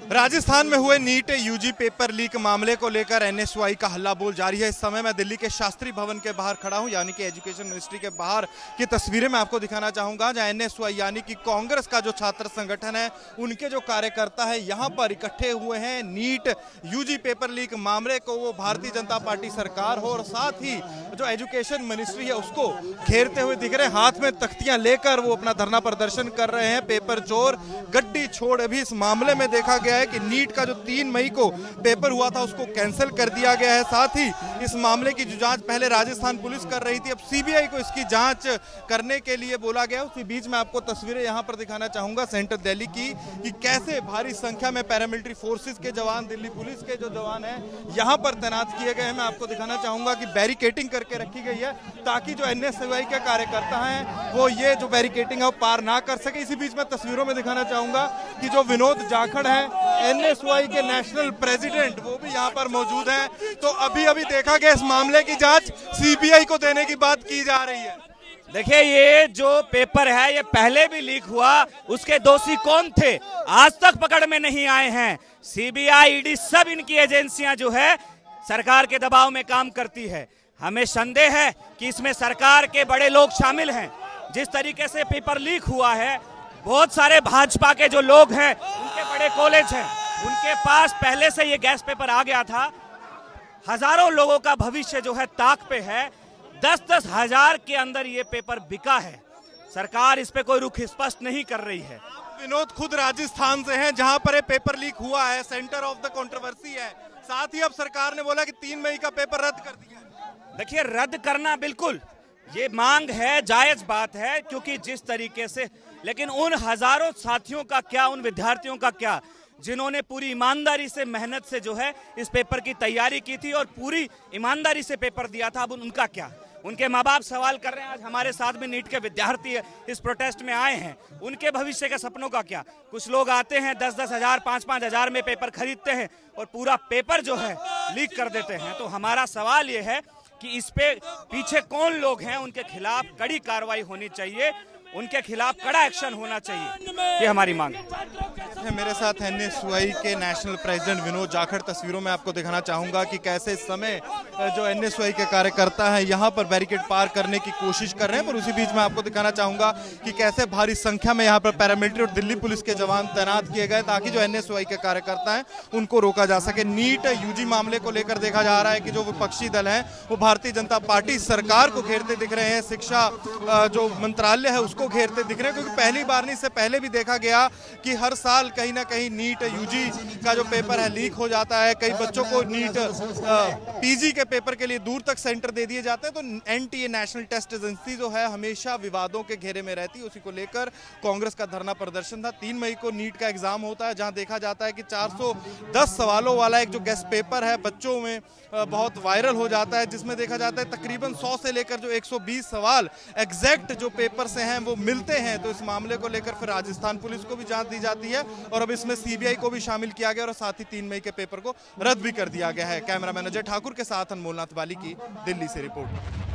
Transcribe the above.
राजस्थान में हुए NEET UG paper leak मामले को लेकर एनएसयूआई का हल्ला बोल जारी है। इस समय मैं दिल्ली के शास्त्री भवन के बाहर खड़ा हूं, यानी कि एजुकेशन मिनिस्ट्री के बाहर की तस्वीरें मैं आपको दिखाना चाहूंगा, जहां एनएसयूआई यानी कि कांग्रेस का जो छात्र संगठन है, उनके जो कार्यकर्ता है यहां पर इकट्ठे हुए हैं। नीट यूजी पेपर लीक मामले को वो भारतीय जनता पार्टी सरकार हो और साथ ही जो एजुकेशन मिनिस्ट्री है उसको घेरते हुए दिख रहे हैं। हाथ में तख्तियां लेकर वो अपना धरना प्रदर्शन कर रहे हैं। पेपर चोर गड्डी छोड़ अभी इस मामले में देखा गया है कि नीट का जो 3 मई को पेपर हुआ था उसको कैंसिल कर दिया गया है। साथ ही इस मामले की जो जांच पहले राजस्थान पुलिस कर रही थी, अब सीबीआई को इसकी जांच करने के लिए बोला गया। उसी बीच में आपको तस्वीरें यहां पर दिखाना चाहूंगा सेंट्रल दिल्ली की, कि कैसे भारी संख्या में पैरामिलिट्री फोर्सेस के जवान, दिल्ली पुलिस के जो जवान हैं यहां पर तैनात किए गए हैं। मैं आपको दिखाना चाहूंगा कि बैरिकेटिंग करके रखी गई है ताकि जो एनएसयूआई के कार्यकर्ता हैं वो ये जो बैरिकेटिंग है वो पार ना कर सके। इसी बीच में तस्वीरों में दिखाना चाहूंगा कि जो विनोद जाखड़ है एनएसयूआई के नेशनल प्रेसिडेंट, वो भी यहाँ पर मौजूद हैं। तो अभी देखा गया इस मामले की जांच सीबीआई को देने की बात की जा रही है। देखिए, ये जो पेपर है ये पहले भी लीक हुआ, उसके दोषी कौन थे आज तक पकड़ में नहीं आए हैं। सीबीआई, ईडी, सब इनकी एजेंसियां जो है सरकार के दबाव में काम करती है। हमें संदेह है कि इसमें सरकार के बड़े लोग शामिल हैं। जिस तरीके से पेपर लीक हुआ है, बहुत सारे भाजपा के जो लोग हैं, उनके बड़े कॉलेज हैं, उनके पास पहले से ये गैस पेपर आ गया था। हजारों लोगों का भविष्य जो है ताक पे है। 10-10 हजार के अंदर ये पेपर बिका है। सरकार इस पे कोई रुख स्पष्ट नहीं कर रही है। विनोद खुद राजस्थान से हैं, जहां पर ये पेपर लीक हुआ है, सेंटर ऑफ द कंट्रोवर्सी है। साथ ही अब सरकार ने बोला कि 3 मई का पेपर रद्द कर दिया। देखिए, रद्द करना बिल्कुल ये मांग है, जायज बात है, क्योंकि जिस तरीके से, लेकिन उन हजारों साथियों का क्या, उन विद्यार्थियों का क्या जिन्होंने पूरी ईमानदारी से, मेहनत से जो है इस पेपर की तैयारी की थी और पूरी ईमानदारी से पेपर दिया था, अब उनका क्या? उनके माँ बाप सवाल कर रहे हैं। आज हमारे साथ में नीट के विद्यार्थी इस प्रोटेस्ट में आए हैं, उनके भविष्य के सपनों का क्या? कुछ लोग आते हैं 10-10 हजार, 5-5 हजार में पेपर खरीदते हैं और पूरा पेपर जो है लीक कर देते हैं। तो हमारा सवाल ये है कि इस पे पीछे कौन लोग हैं, उनके खिलाफ कड़ी कार्रवाई होनी चाहिए, उनके खिलाफ कड़ा एक्शन होना चाहिए, ये हमारी मांग है। मेरे साथ एनएसयूआई के नेशनल प्रेसिडेंट विनोद जाखड़, तस्वीरों में आपको दिखाना चाहूंगा कि कैसे इस समय जो एनएसयूआई के कार्यकर्ता हैं यहां पर बैरिकेड पार करने की कोशिश कर रहे हैं। पर उसी बीच में आपको दिखाना चाहूंगा कि कैसे भारी संख्या में यहां पर पैरामिलिट्री और दिल्ली पुलिस के जवान तैनात किए गए ताकि जो एनएसयूआई के कार्यकर्ता हैं उनको रोका जा सके। नीट यूजी मामले को लेकर देखा जा रहा है कि जो विपक्षी दल है वो भारतीय जनता पार्टी सरकार को घेरते दिख रहे हैं। शिक्षा जो मंत्रालय है उसको घेरते दिख रहे हैं, क्योंकि पहली बार नहीं, इससे पहले भी देखा गया कि हर साल कहीं ना कहीं नीट यूजी का जो पेपर है लीक हो जाता है। कई बच्चों को नीट पीजी के पेपर के लिए दूर तक सेंटर दे दिए जाते हैं। तो एनटीए, नेशनल टेस्ट एजेंसी जो है हमेशा विवादों के घेरे में रहती है। उसी को लेकर कांग्रेस का धरना प्रदर्शन था। 3 मई को नीट का एग्जाम होता है, जहां देखा जाता है कि 410 सवालों वाला एक जो गेस्ट पेपर है बच्चों में बहुत वायरल हो जाता है, जिसमें देखा जाता है तकरीबन 100 से लेकर जो 120 सवाल एग्जैक्ट जो पेपर से हैं वो मिलते हैं। तो इस मामले को लेकर फिर राजस्थान पुलिस को भी जांच दी जाती है और अब इसमें सीबीआई को भी शामिल किया गया और साथ ही 3 मई के पेपर को रद्द भी कर दिया गया है। कैमरामैन अजय ठाकुर के साथ अनमोल नाथ वाली की दिल्ली से रिपोर्ट।